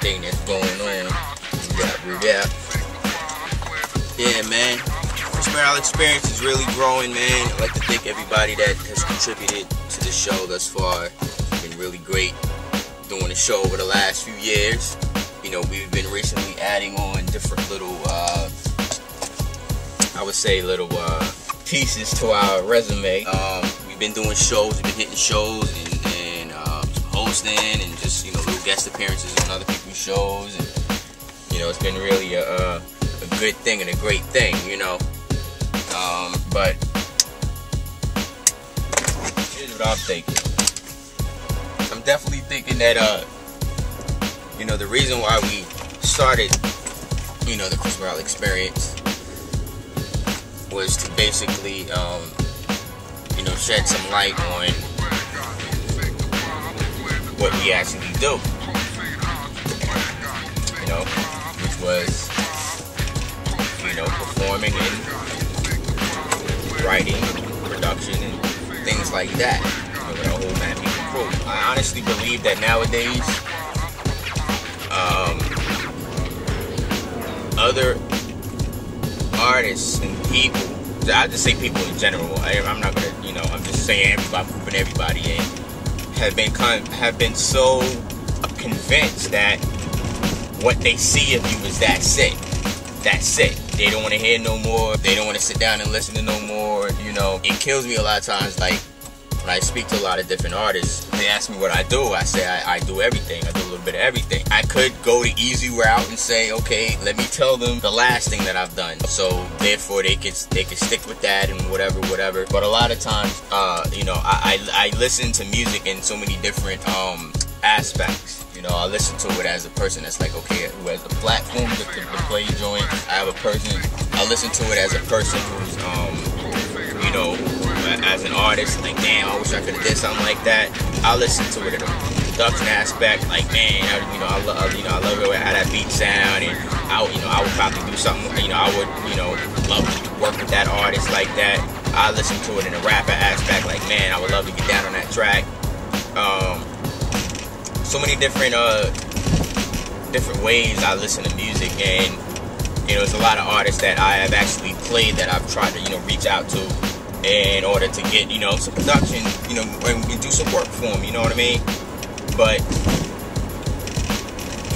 everything that's going on. Yeah, man. Chrismorale experience is really growing, man. I'd like to thank everybody that has contributed to the show thus far. It's been really great doing the show over the last few years. You know, we've been recently adding on different little, I would say little pieces to our resume. We've been doing shows, we've been hitting shows and hosting and just, you know, little guest appearances on other people's shows. And, you know, it's been really a good thing and a great thing, you know. But here's what I'm thinking. I'm definitely thinking that, you know, the reason why we started, you know, the chrismorale experience was to basically, you know, shed some light on what we actually do, you know, which was, you know, performing and writing, production, and things like that, you know, with a whole man people crew. I honestly believe that nowadays, other artists and people, I just say people in general, I'm not gonna, you know, I'm just saying everybody, grouping everybody in, have been so convinced that what they see of you is that's it. That's it. They don't want to hear no more. They don't want to sit down and listen to no more. You know, it kills me a lot of times. Like, when I speak to a lot of different artists, they ask me what I do. I say I do everything. I do a little bit of everything. I could go the easy route and say, okay, let me tell them the last thing that I've done. So therefore, they can stick with that and whatever. But a lot of times, you know, I listen to music in so many different aspects. You know, I listen to it as a person that's like, okay, who has a platform to play joint. I listen to it as a person who's, you know, as an artist, like, damn, I wish I could have did something like that. I listen to it in a production aspect, like, man, you know, I love how that beat sound, and I would probably do something, you know, I would, you know, love to work with that artist like that. I listen to it in a rapper aspect, like, man, I would love to get down on that track. So many different ways I listen to music, and, you know, there's a lot of artists that I have actually played that I've tried to, you know, reach out to in order to get, you know, some production, you know, and do some work for them, you know what I mean? But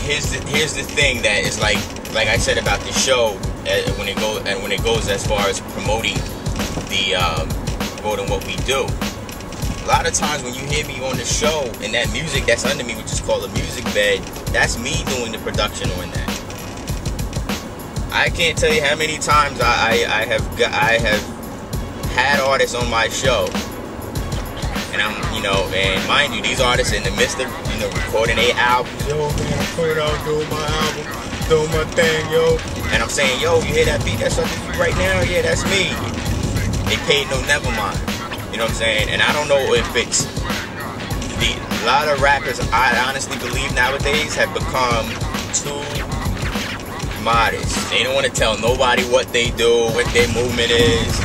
here's the thing that is like I said about the show, when it goes as far as promoting what we do. A lot of times when you hear me on the show and that music that's under me, which is called a music bed, that's me doing the production on that. I can't tell you how many times I have had artists on my show, and I'm, you know, and mind you, these artists in the midst of, you know, recording their albums. Yo, man, I'm coming out doing my album, doing my thing, yo. And I'm saying, yo, you hear that beat that's under you right now? Yeah, that's me. They paid no never mind. You know what I'm saying? And I don't know if it's a lot of rappers, I honestly believe nowadays, have become too modest. They don't want to tell nobody what they do, what their movement is.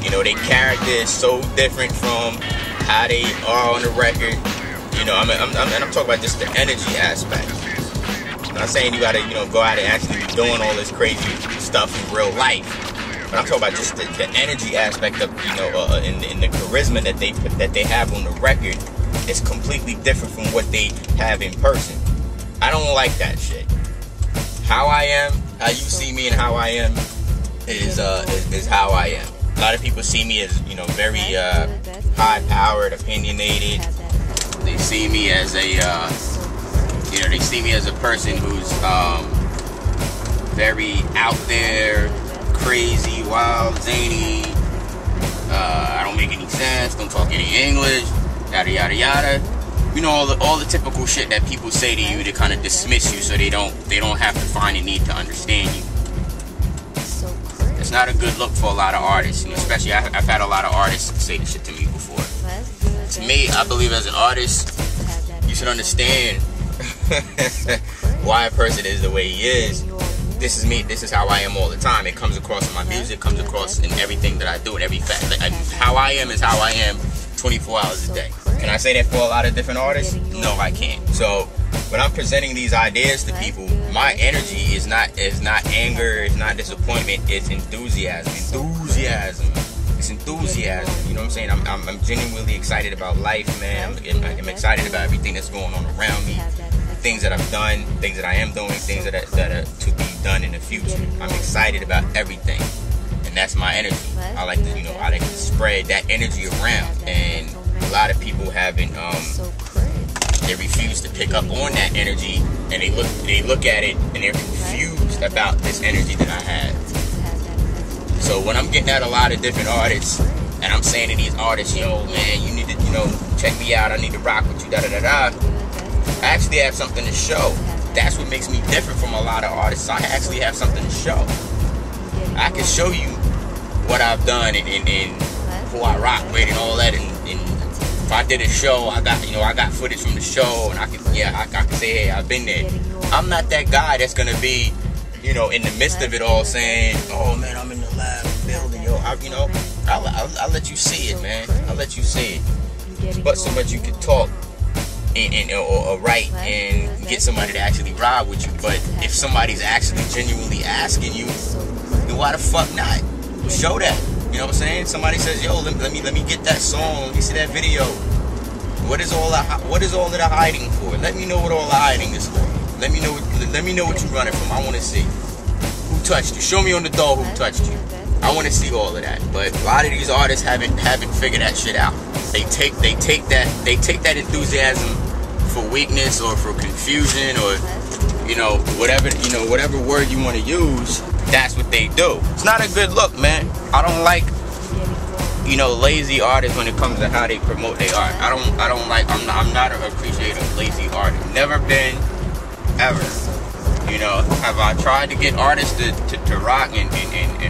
You know, their character is so different from how they are on the record. You know, I'm talking about just the energy aspect. I'm not saying you gotta, you know, go out and actually be doing all this crazy stuff in real life. But I'm talking about just the energy aspect of, you know, in the charisma that they have on the record is completely different from what they have in person. I don't like that shit. How I am, how you see me, and how I am is how I am. A lot of people see me as, you know, very high-powered, opinionated. They see me as a, you know, they see me as a person who's very out there, crazy, wild, zany. I don't make any sense. Don't talk any English. Yada yada yada. You know, all the typical shit that people say to you to kind of dismiss you, so they don't have to find a need to understand you. It's not a good look for a lot of artists, you know, especially I've had a lot of artists say this shit to me before. To me, I believe as an artist, you should understand why a person is the way he is. This is me. This is how I am all the time. It comes across in my music, comes across in everything that I do, in every fact. Like, how I am is how I am 24 hours a day. Can I say that for a lot of different artists? No, I can't. So when I'm presenting these ideas to people, my energy is not anger, it's not disappointment, it's enthusiasm. It's enthusiasm. You know what I'm saying? I'm genuinely excited about life, man. I'm excited about everything that's going on around me, things that I've done, things that I am doing, things that are to be done in the future. I'm excited about everything, and that's my energy. I like to spread that energy around, and a lot of people haven't. They refuse to pick up on that energy, and they look at it and they're confused about this energy that I have. So when I'm getting at a lot of different artists, and I'm saying to these artists, yo, man, you need to, check me out, I need to rock with you, I actually have something to show. That's what makes me different from a lot of artists. I actually have something to show. I can show you what I've done and who I rock with and all that, and if I did a show, I got footage from the show, and I can say, hey, I've been there. I'm not that guy that's gonna be, in the midst of it all saying, oh man, I'm in the lab building, yo. I'll let you see it, man. I'll let you see it. But so much you can talk or write and get somebody to actually ride with you. But if somebody's actually genuinely asking you, then why the fuck not? Show that. You know what I'm saying? Somebody says, yo, let me get that song, let me see that video. What is all that hiding for? Let me know what all the hiding is for. Let me know what you're running from. I want to see who touched you. Show me on the door who touched you. I want to see all of that. But a lot of these artists haven't figured that shit out. They take that enthusiasm for weakness or for confusion or whatever word you want to use. That's what they do. It's not a good look, man. I don't like lazy artists when it comes to how they promote their art. I'm not an appreciator of lazy art. Never been, ever. Have I tried to get artists to rock and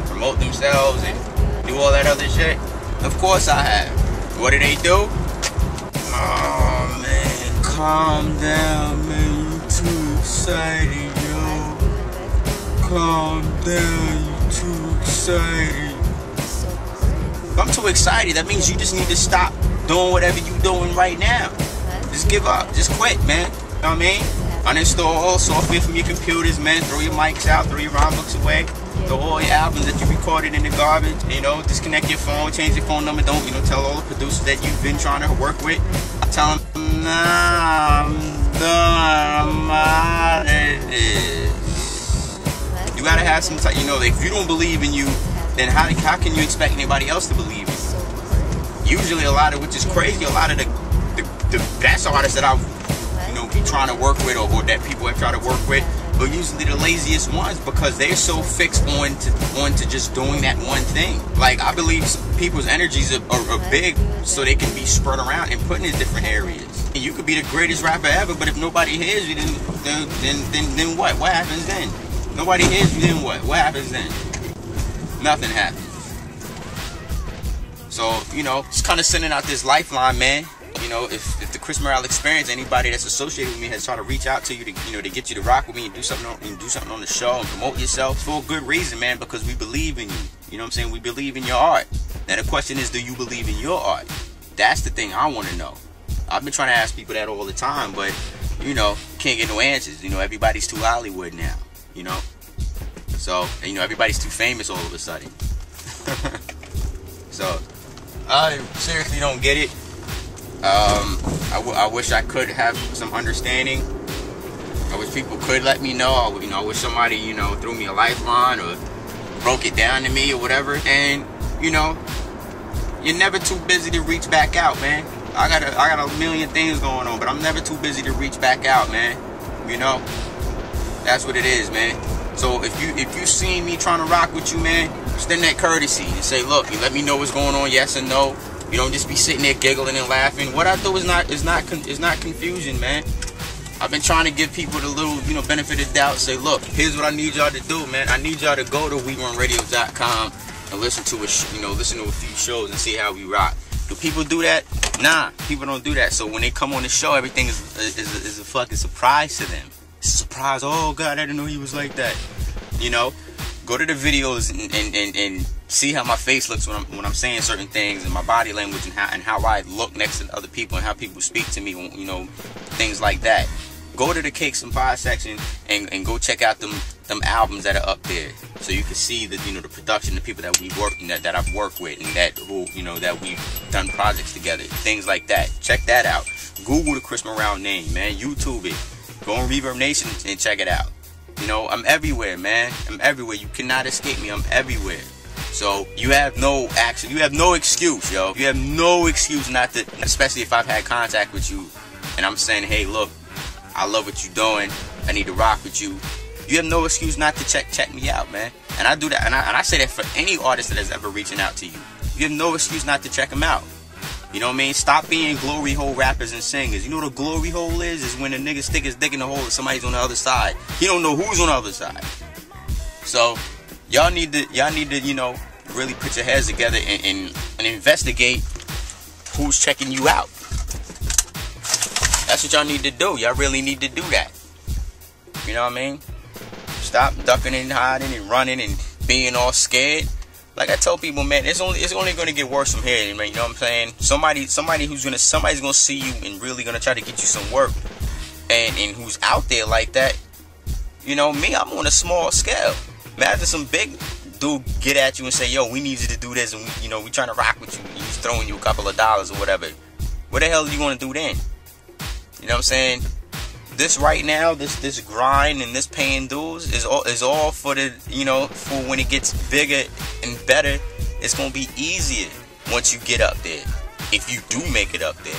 promote themselves and do all that other shit? Of course I have. What do they do? Oh man, calm down, man. You too excited, yo. Calm down, you too excited. If I'm too excited, that means you just need to stop doing whatever you're doing right now. Just give up. Just quit, man. You know what I mean? Uninstall all software from your computers, man. Throw your mics out, throw your rhyme books away. Throw all your albums that you recorded in the garbage. Disconnect your phone, change your phone number. Don't, tell all the producers that you've been trying to work with. Tell them, nah, I'm done. I'm out of this. You gotta have some type, if you don't believe in you, then how can you expect anybody else to believe in you? Usually which is crazy, a lot of the best artists that I've, be trying to work with or that people have tried to work with are usually the laziest ones because they're so fixed on to just doing that one thing. Like, I believe people's energies are big so they can be spread around and put in different areas. And you could be the greatest rapper ever, but if nobody hears you, then what? What happens then? Nobody hears you, then what? What happens then? Nothing happens. So, just kind of sending out this lifeline, man. If the Chris Morale Experience, anybody that's associated with me has tried to reach out to you to get you to rock with me and do something on the show and promote yourself, for a good reason, man, because we believe in you. You know what I'm saying? We believe in your art. Now the question is, do you believe in your art? That's the thing I want to know. I've been trying to ask people that all the time, but can't get no answers. Everybody's too Hollywood now. So everybody's too famous all of a sudden. So I seriously don't get it. I wish I could have some understanding. I wish people could let me know. I wish somebody, threw me a lifeline or broke it down to me or whatever. And, you're never too busy to reach back out, man. I got a million things going on, but I'm never too busy to reach back out, man. That's what it is, man. So if you see me trying to rock with you, man, extend that courtesy and say, look, you let me know what's going on, yes or no. You don't just be sitting there giggling and laughing. What I do is not confusion, man. I've been trying to give people the little, benefit of the doubt. Say, look, here's what I need y'all to do, man. I need y'all to go to WeRunRadio.com and listen to a few shows and see how we rock. Do people do that? Nah, people don't do that. So when they come on the show, everything is a fucking surprise to them. It's a surprise. Oh God, I didn't know he was like that. Go to the videos and see how my face looks when I'm saying certain things, and my body language and how I look next to other people and how people speak to me, things like that. go to the Cakes and Pie section and go check out them albums that are up there, so you can see the, you know, the production, the people that we work, that I've worked with, and that who, you know, that we've done projects together, things like that. Check that out. Google the Chris Morale name, man. YouTube it. Go on Reverb Nation and check it out. You know, I'm everywhere, man. I'm everywhere. You cannot escape me. I'm everywhere. So you have no excuse, yo. You have no excuse not to, especially if I've had contact with you and I'm saying, hey, look, I love what you're doing. I need to rock with you. You have no excuse not to check me out, man. And I do that, and I say that for any artist that is ever reaching out to you. You have no excuse not to check them out. You know what I mean? Stop being glory hole rappers and singers. You know what a glory hole is? Is when a nigga stick his dick in the hole and somebody's on the other side. He don't know who's on the other side. So y'all need to, you know, really put your heads together and investigate who's checking you out. That's what y'all need to do. Y'all really need to do that. You know what I mean? Stop ducking and hiding and running and being all scared. Like I tell people, man, it's only going to get worse from here, man. You know what I'm saying? Somebody's gonna see you and really gonna try to get you some work, and who's out there like that. You know me, I'm on a small scale. Imagine some big dude get at you and say, yo, we need you to do this, and we trying to rock with you, and he's throwing you a couple of dollars or whatever. What the hell are you gonna do then? You know what I'm saying? This right now, this grind and this paying dues is all for the, you know, for when it gets bigger and better. It's gonna be easier once you get up there, if you do make it up there.